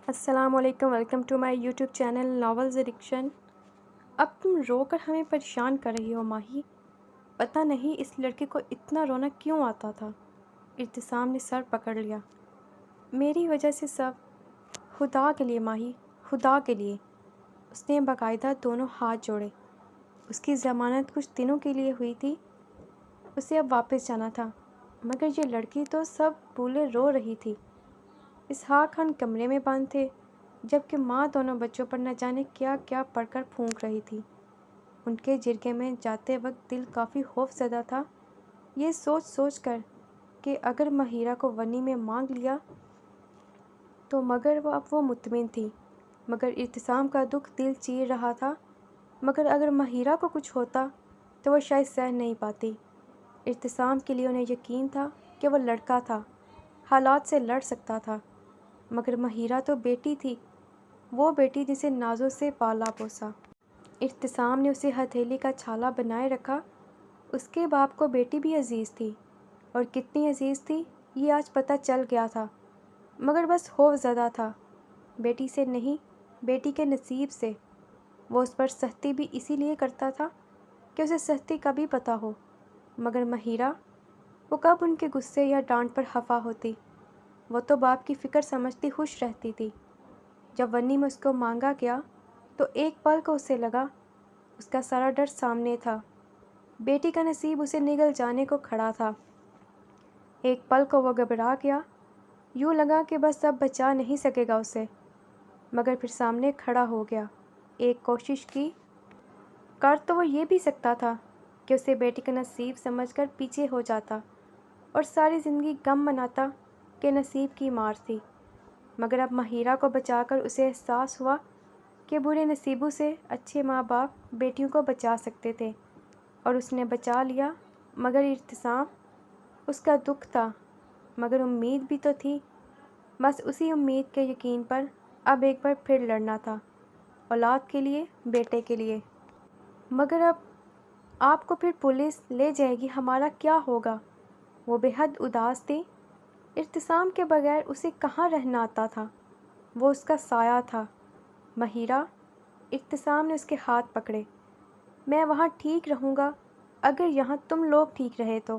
السلام علیکم، welcome to my YouTube channel novels addiction. اب تم رو کر ہمیں پریشان کر رہی ہو ماہی۔ پتہ نہیں اس لڑکے کو اتنا رونا کیوں آتا تھا۔ ابتسام نے سر پکڑ لیا۔ میری وجہ سے سب۔ خدا کے لیے ماہی، خدا کے لیے۔ اس نے باقاعدہ دونوں ہاتھ جوڑے۔ اس کی ضمانت کچھ دنوں کے لیے ہوئی تھی، اسے اب واپس جانا تھا، مگر یہ لڑکی تو سب بھولے رو رہی تھی۔ اسحاق خان کمرے میں بند تھے، جبکہ ماں دونوں بچوں پر نہ جانے کیا کیا پڑھ کر پھونک رہی تھی۔ ان کے جرگے میں جاتے وقت دل کافی خوف زدہ تھا، یہ سوچ سوچ کر کہ اگر مہیرہ کو ونی میں مانگ لیا تو مگر اب وہ مطمئن تھی۔ مگر ابتسام کا دکھ دل چیر رہا تھا، مگر اگر مہیرہ کو کچھ ہوتا تو وہ شاید سہ نہیں پاتی۔ ابتسام کے لیے انہیں یقین تھا کہ وہ لڑکا تھا، حالات سے لڑ سکتا تھا، مگر مہیرہ تو بیٹی تھی، وہ بیٹی جسے نازوں سے پالا پوسا۔ ابتسام نے اسے ہتھیلی کا چھالا بنائے رکھا۔ اس کے باپ کو بیٹی بھی عزیز تھی، اور کتنی عزیز تھی یہ آج پتہ چل گیا تھا، مگر بس خوف زدہ تھا، بیٹی سے نہیں، بیٹی کے نصیب سے۔ وہ اس پر سختی بھی اسی لیے کرتا تھا کہ اسے سختی کا بھی پتہ ہو، مگر مہیرہ، وہ کب ان کے غصے یا ڈانٹ پر خفا ہوتی؟ وہ تو باپ کی فکر سمجھتی خوش رہتی تھی۔ جب ونی میں اس کو مانگا گیا تو ایک پل کو اسے لگا اس کا سارا ڈر سامنے تھا، بیٹی کا نصیب اسے نگل جانے کو کھڑا تھا۔ ایک پل کو وہ گھبرا گیا، یوں لگا کہ بس اب بچا نہیں سکے گا اسے، مگر پھر سامنے کھڑا ہو گیا۔ ایک کوشش کی، کر تو وہ یہ بھی سکتا تھا کہ اسے بیٹی کا نصیب سمجھ کر پیچھے ہو جاتا اور ساری زندگی غم مناتا کہ نصیب کی مار تھی، مگر اب مہیرہ کو بچا کر اسے احساس ہوا کہ برے نصیبوں سے اچھے ماں باپ بیٹیوں کو بچا سکتے تھے، اور اس نے بچا لیا۔ مگر ابتسام، اس کا دکھ تھا، مگر امید بھی تو تھی۔ بس اسی امید کے یقین پر اب ایک بار پھر لڑنا تھا، اولاد کے لیے، بیٹے کے لیے۔ مگر اب آپ کو پھر پولیس لے جائے گی، ہمارا کیا ہوگا؟ وہ بے حد اداس تھی۔ ابتسام کے بغیر اسے کہاں رہنا آتا تھا، وہ اس کا سایہ تھا۔ مہیرہ، ابتسام نے اس کے ہاتھ پکڑے، میں وہاں ٹھیک رہوں گا اگر یہاں تم لوگ ٹھیک رہے تو۔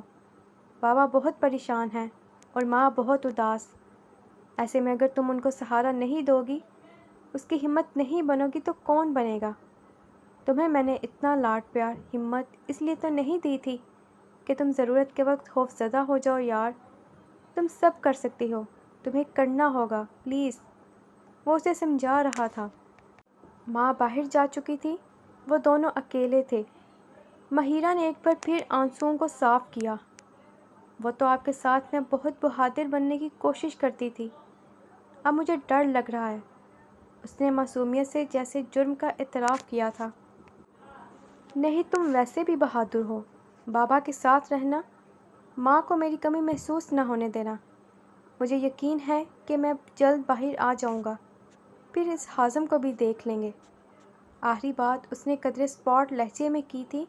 بابا بہت پریشان ہیں اور ماں بہت اداس، ایسے میں اگر تم ان کو سہارا نہیں دو گی، اس کی ہمت نہیں بنو گی تو کون بنے گا؟ تمہیں میں نے اتنا لاڈ پیار، ہمت اس لیے تو نہیں دی تھی کہ تم ضرورت کے وقت خوف زدہ ہو جاؤ یار۔ تم سب کر سکتی ہو، تمہیں کرنا ہوگا، پلیز۔ وہ اسے سمجھا رہا تھا۔ ماں باہر جا چکی تھی، وہ دونوں اکیلے تھے۔ مہیرہ نے ایک بار پھر آنسوؤں کو صاف کیا۔ وہ تو آپ کے ساتھ میں بہت بہادر بننے کی کوشش کرتی تھی، اب مجھے ڈر لگ رہا ہے۔ اس نے معصومیت سے جیسے جرم کا اعتراف کیا تھا۔ نہیں، تم ویسے بھی بہادر ہو۔ بابا کے ساتھ رہنا، ماں کو میری کمی محسوس نہ ہونے دینا۔ مجھے یقین ہے کہ میں جلد باہر آ جاؤں گا، پھر اس ہاضم کو بھی دیکھ لیں گے۔ آخری بات اس نے قدرے اسپاٹ لہجے میں کی تھی۔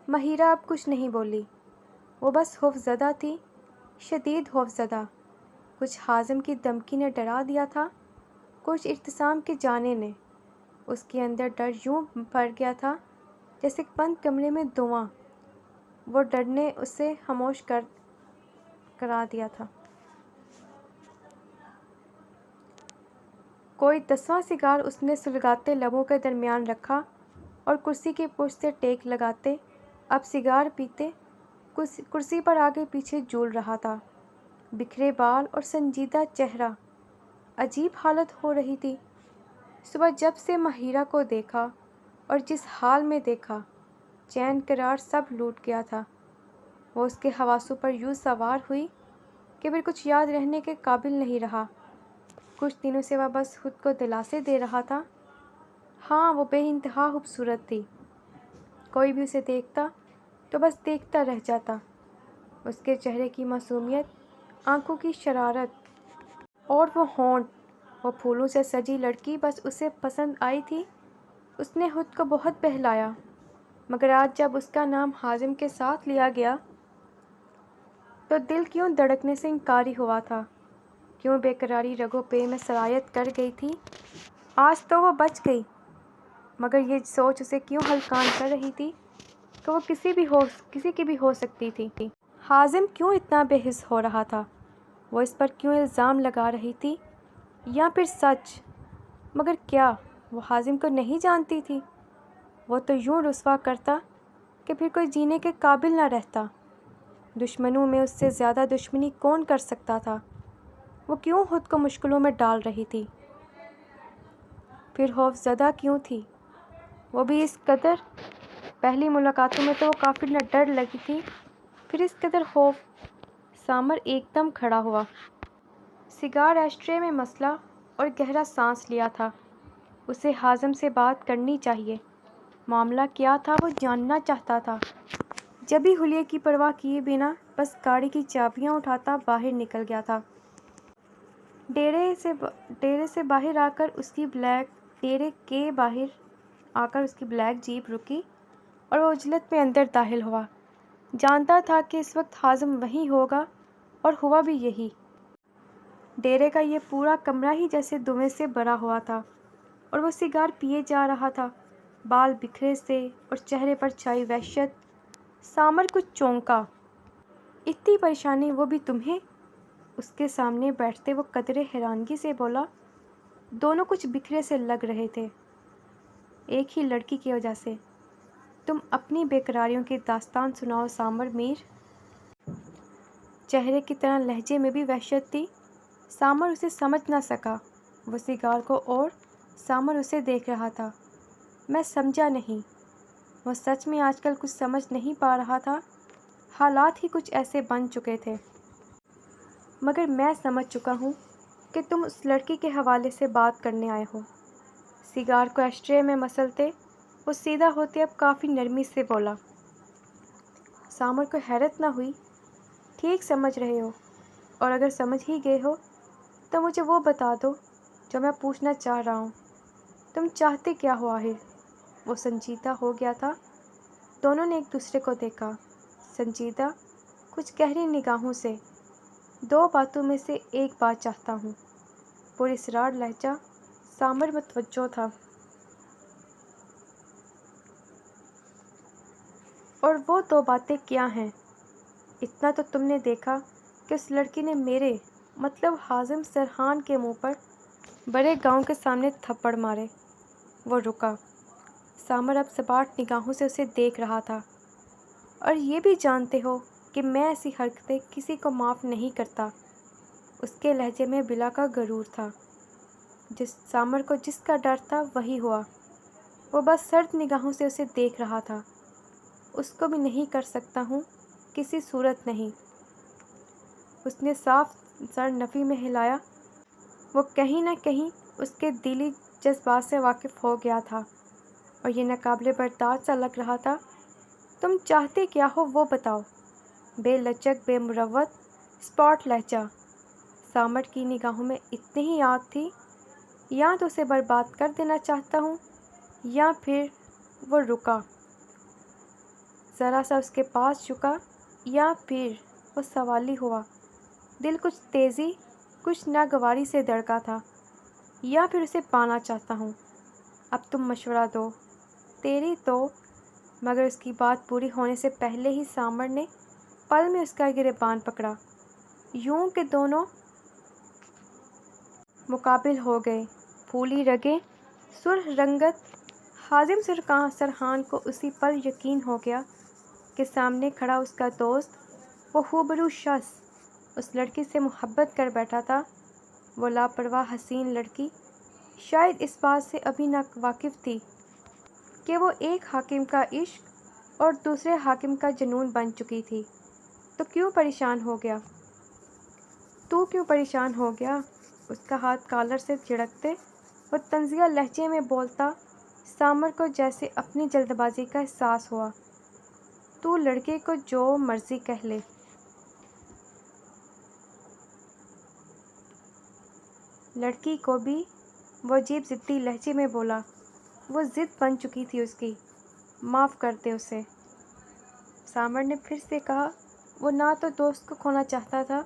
مہیرہ اب کچھ نہیں بولی، وہ بس خوف زدہ تھی، شدید خوف زدہ۔ کچھ ہاضم کی دھمکی نے ڈرا دیا تھا، کچھ ابتسام کے جانے نے۔ اس کے اندر ڈر یوں بھر گیا تھا جیسے بند کمرے میں دھواں، وہ ڈر نے اسے خاموش کرا دیا تھا۔ کوئی 10واں سگار اس نے سلگاتے لبوں کے درمیان رکھا اور کرسی کی پشت سے ٹیک لگاتے اب سگار پیتے کرسی پر آگے پیچھے جھول رہا تھا۔ بکھرے بال اور سنجیدہ چہرہ، عجیب حالت ہو رہی تھی۔ صبح جب سے مہیرہ کو دیکھا اور جس حال میں دیکھا، چین قرار سب لوٹ گیا تھا۔ وہ اس کے حواسوں پر یوں سوار ہوئی کہ پھر کچھ یاد رہنے کے قابل نہیں رہا۔ کچھ دنوں سے وہ بس خود کو دلاسے دے رہا تھا، ہاں وہ بے انتہا خوبصورت تھی، کوئی بھی اسے دیکھتا تو بس دیکھتا رہ جاتا۔ اس کے چہرے کی معصومیت، آنکھوں کی شرارت اور وہ ہونٹ، وہ پھولوں سے سجی لڑکی بس اسے پسند آئی تھی۔ اس نے خود کو بہت بہلایا، مگر آج جب اس کا نام ہاضم کے ساتھ لیا گیا تو دل کیوں دھڑکنے سے انکاری ہوا تھا، کیوں بےقراری رگوں پہ میں سرایت کر گئی تھی۔ آج تو وہ بچ گئی، مگر یہ سوچ اسے کیوں ہلکان کر رہی تھی کہ وہ کسی کی بھی ہو سکتی تھی۔ حازم کیوں اتنا بے حس ہو رہا تھا؟ وہ اس پر کیوں الزام لگا رہی تھی؟ یا پھر سچ؟ مگر کیا وہ حازم کو نہیں جانتی تھی؟ وہ تو یوں رسوا کرتا کہ پھر کوئی جینے کے قابل نہ رہتا۔ دشمنوں میں اس سے زیادہ دشمنی کون کر سکتا تھا؟ وہ کیوں خود کو مشکلوں میں ڈال رہی تھی؟ پھر خوف زدہ کیوں تھی؟ وہ بھی اس قدر۔ پہلی ملاقاتوں میں تو وہ کافی نہ ڈر لگی تھی، پھر اس قدر خوف۔ سامر ایک دم کھڑا ہوا، سگار ایشٹرے میں مسلا اور گہرا سانس لیا تھا۔ اسے حازم سے بات کرنی چاہیے۔ معاملہ کیا تھا وہ جاننا چاہتا تھا۔ جبھی حلیے کی پرواہ کیے بنا بس گاڑی کی چابیاں اٹھاتا باہر نکل گیا تھا۔ ڈیرے سے باہر آ کر اس کی بلیک جیپ رکی اور وہ عجلت میں اندر داخل ہوا۔ جانتا تھا کہ اس وقت حازم وہیں ہوگا، اور ہوا بھی یہی۔ ڈیرے کا یہ پورا کمرہ ہی جیسے دھویں سے بھرا ہوا تھا، اور وہ سگار پیے جا رہا تھا، بال بکھرے سے اور چہرے پر چھائی وحشت۔ سامر کچھ چونکا۔ اتنی پریشانی، وہ بھی تمہیں؟ اس کے سامنے بیٹھتے وہ قدرے حیرانگی سے بولا۔ دونوں کچھ بکھرے سے لگ رہے تھے، ایک ہی لڑکی کی وجہ سے۔ تم اپنی بےقراریوں کی داستان سناؤ سامر میر۔ چہرے کی طرح لہجے میں بھی وحشت تھی۔ سامر اسے سمجھ نہ سکا۔ وہ سگار کو اور سامر اسے دیکھ رہا تھا۔ میں سمجھا نہیں۔ وہ سچ میں آج کل کچھ سمجھ نہیں پا رہا تھا۔ حالات ہی کچھ ایسے بن چکے تھے۔ مگر میں سمجھ چکا ہوں کہ تم اس لڑکی کے حوالے سے بات کرنے آئے ہو۔ سگار کو ایشٹرے میں مسلتے وہ سیدھا ہوتے اب کافی نرمی سے بولا۔ سامر کو حیرت نہ ہوئی۔ ٹھیک سمجھ رہے ہو، اور اگر سمجھ ہی گئے ہو تو مجھے وہ بتا دو جو میں پوچھنا چاہ رہا ہوں۔ تم چاہتے کیا ہو آخر؟ وہ سنجیدہ ہو گیا تھا۔ دونوں نے ایک دوسرے کو دیکھا، سنجیدہ، کچھ گہری نگاہوں سے۔ دو باتوں میں سے ایک بات چاہتا ہوں۔ پراسرار لہجہ۔ سامر متوجہ تھا۔ اور وہ دو باتیں کیا ہیں؟ اتنا تو تم نے دیکھا کہ اس لڑکی نے میرے مطلب حازم سرحان کے منہ پر بڑے گاؤں کے سامنے تھپڑ مارے۔ وہ رکا۔ سامر اب سپاٹ نگاہوں سے اسے دیکھ رہا تھا۔ اور یہ بھی جانتے ہو کہ میں ایسی حرکتیں کسی کو معاف نہیں کرتا۔ اس کے لہجے میں بلا کا غرور تھا۔ سامر کو جس کا ڈر تھا وہی ہوا۔ وہ بس سرد نگاہوں سے اسے دیکھ رہا تھا۔ اس کو بھی نہیں کر سکتا ہوں، کسی صورت نہیں۔ اس نے صاف سر نفی میں ہلایا۔ وہ کہیں نہ کہیں اس کے دلی جذبات سے واقف ہو گیا تھا، اور یہ ناقابل برداشت سا لگ رہا تھا۔ تم چاہتے کیا ہو وہ بتاؤ۔ بے لچک، بے مروت، سپاٹ لہجہ۔ سامر کی نگاہوں میں اتنی ہی آگ تھی۔ یا تو اسے برباد کر دینا چاہتا ہوں، یا پھر۔ وہ رکا، ذرا سا اس کے پاس جھکا۔ یا پھر۔ وہ سوالی ہوا۔ دل کچھ تیزی، کچھ ناگواری سے دھڑکا تھا۔ یا پھر اسے پانا چاہتا ہوں۔ اب تم مشورہ دو۔ تیری تو۔ مگر اس کی بات پوری ہونے سے پہلے ہی سامر نے پل میں اس کا گریبان پکڑا، یوں کہ دونوں مقابل ہو گئے۔ پھولی رگیں، سرخ رنگت۔ حازم سرحان کو اسی پل یقین ہو گیا کہ سامنے کھڑا اس کا دوست، وہ ہُوبہو شخص، اس لڑکی سے محبت کر بیٹھا تھا۔ وہ لاپرواہ حسین لڑکی شاید اس بات سے ابھی نہ واقف تھی کہ وہ ایک حاکم کا عشق اور دوسرے حاکم کا جنون بن چکی تھی۔ تو کیوں پریشان ہو گیا؟ تو کیوں پریشان ہو گیا؟ اس کا ہاتھ کالر سے جھڑکتے وہ طنزیہ لہجے میں بولتا۔ سامر کو جیسے اپنی جلد بازی کا احساس ہوا۔ تو لڑکے کو جو مرضی کہہ لے۔ لڑکی کو بھی؟ وہ عجیب ضدی لہجے میں بولا۔ وہ ضد بن چکی تھی اس کی۔ معاف کر دے اسے۔ سامر نے پھر سے کہا۔ وہ نہ تو دوست کو کھونا چاہتا تھا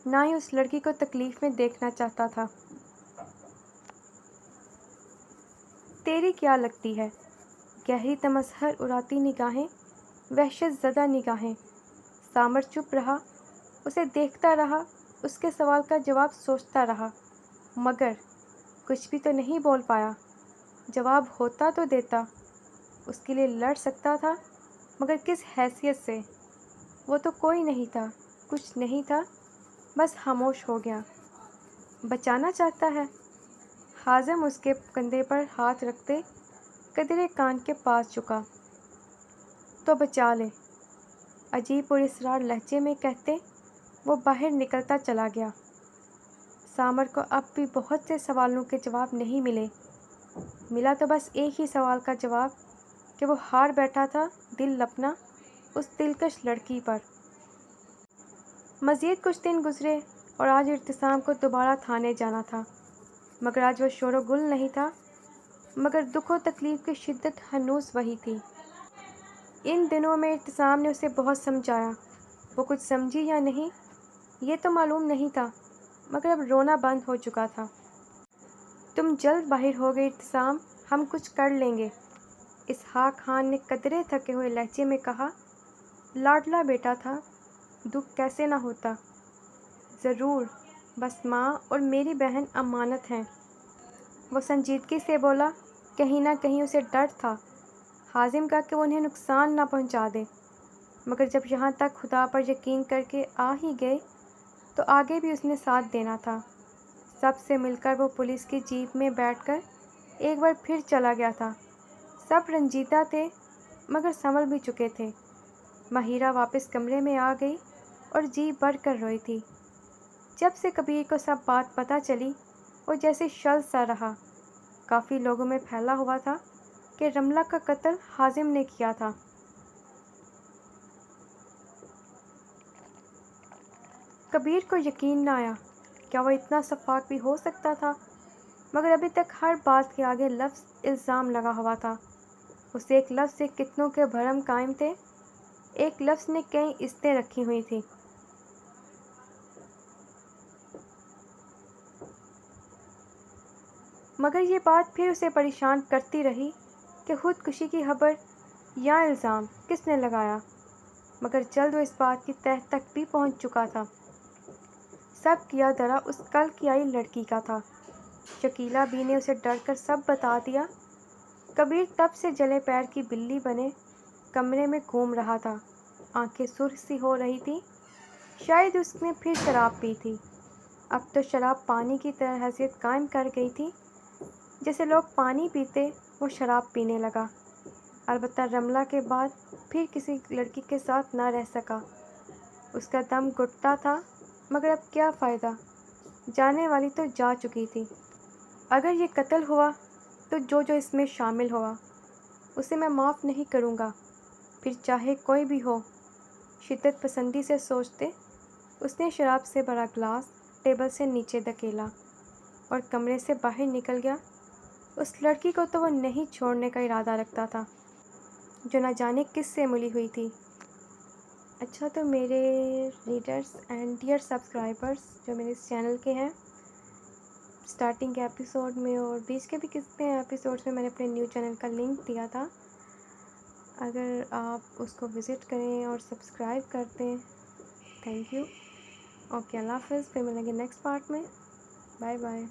نہ ہی اس لڑکی کو تکلیف میں دیکھنا چاہتا تھا۔ تیری کیا لگتی ہے؟ گہری تمسخر اڑاتی نگاہیں، وحشت زدہ نگاہیں۔ سامر چپ رہا، اسے دیکھتا رہا، اس کے سوال کا جواب سوچتا رہا، مگر کچھ بھی تو نہیں بول پایا۔ جواب ہوتا تو دیتا، اس کے لیے لڑ سکتا تھا، مگر کس حیثیت سے؟ وہ تو کوئی نہیں تھا، کچھ نہیں تھا، بس خاموش ہو گیا۔ بچانا چاہتا ہے؟ حازم اس کے کندھے پر ہاتھ رکھتے قدرے کان کے پاس جھکا۔ تو بچا لے، عجیب پراسرار لہجے میں کہتے وہ باہر نکلتا چلا گیا۔ سامر کو اب بھی بہت سے سوالوں کے جواب نہیں ملے۔ ملا تو بس ایک ہی سوال کا جواب کہ وہ ہار بیٹھا تھا دل اپنا اس دلکش لڑکی پر۔ مزید کچھ دن گزرے اور آج ارتسام کو دوبارہ تھانے جانا تھا، مگر آج وہ شور و گل نہیں تھا، مگر دکھ و تکلیف کی شدت ہنوز وہی تھی۔ ان دنوں میں ارتسام نے اسے بہت سمجھایا، وہ کچھ سمجھی یا نہیں یہ تو معلوم نہیں تھا، مگر اب رونا بند ہو چکا تھا۔ تم جلد باہر ہو گئے ارتسام، ہم کچھ کر لیں گے، اسحاق خان نے قدرے تھکے ہوئے لہجے میں کہا۔ لاڈلا بیٹا تھا، دکھ کیسے نہ ہوتا؟ ضرور، بس ماں اور میری بہن امانت ہیں۔ وہ سنجیدگی سے بولا، کہیں نہ کہیں اسے ڈر تھا حازم کا کہ وہ انہیں نقصان نہ پہنچا دے، مگر جب یہاں تک خدا پر یقین کر کے آ ہی گئے تو آگے بھی اس نے ساتھ دینا تھا۔ سب سے مل کر وہ پولیس کی جیپ میں بیٹھ کر ایک بار پھر چلا گیا تھا۔ سب رنجیدہ تھے، مگر سنبھل بھی چکے تھے۔ مہیرہ واپس کمرے میں آ گئی اور جی بھر کر روئی تھی۔ جب سے کبیر کو سب بات پتہ چلی، وہ جیسے شل سا رہا۔ کافی لوگوں میں پھیلا ہوا تھا کہ رملہ کا قتل حازم نے کیا تھا۔ کبیر کو یقین نہ آیا، کیا وہ اتنا شفاق بھی ہو سکتا تھا؟ مگر ابھی تک ہر بات کے آگے لفظ الزام لگا ہوا تھا۔ اس ایک لفظ سے کتنوں کے بھرم قائم تھے، ایک لفظ نے کئی عزتیں رکھی ہوئی تھیں۔ مگر یہ بات پھر اسے پریشان کرتی رہی کہ خودکشی کی خبر یا الزام کس نے لگایا، مگر جلد وہ اس بات کی تہ تک بھی پہنچ چکا تھا۔ سب کیا دھرا اس کل کی آئی لڑکی کا تھا۔ شکیلہ بی نے اسے ڈر کر سب بتا دیا۔ کبیر تب سے جلے پیر کی بلی بنے کمرے میں گھوم رہا تھا، آنکھیں سرخ سی ہو رہی تھیں، شاید اس نے پھر شراب پی تھی۔ اب تو شراب پانی کی طرح حیثیت قائم کر گئی تھی، جیسے لوگ پانی پیتے وہ شراب پینے لگا۔ البتہ رملہ کے بعد پھر کسی لڑکی کے ساتھ نہ رہ سکا۔ اس کا دم گھٹتا تھا، مگر اب کیا فائدہ، جانے والی تو جا چکی تھی۔ اگر یہ قتل ہوا تو جو اس میں شامل ہوا اسے میں معاف نہیں کروں گا، پھر چاہے کوئی بھی ہو۔ شدت پسندی سے سوچتے اس نے شراب سے بھرا گلاس ٹیبل سے نیچے دھکیلا اور کمرے سے باہر نکل گیا۔ اس لڑکی کو تو وہ نہیں چھوڑنے کا ارادہ رکھتا تھا جو نہ جانے کس سے ملی ہوئی تھی۔ اچھا، تو میرے ریڈرز اینڈ ڈیئر سبسکرائبرز جو میرے اس چینل کے ہیں، سٹارٹنگ کے ایپیسوڈ میں اور بیچ کے بھی کتنے ایپیسوڈز میں نے اپنے نیو چینل کا لنک دیا تھا، اگر آپ اس کو وزٹ کریں اور سبسکرائب کر دیں، تھینک یو۔ اوکے، اللہ حافظ، پھر ملیں گے نیکسٹ پارٹ میں۔ Bye bye.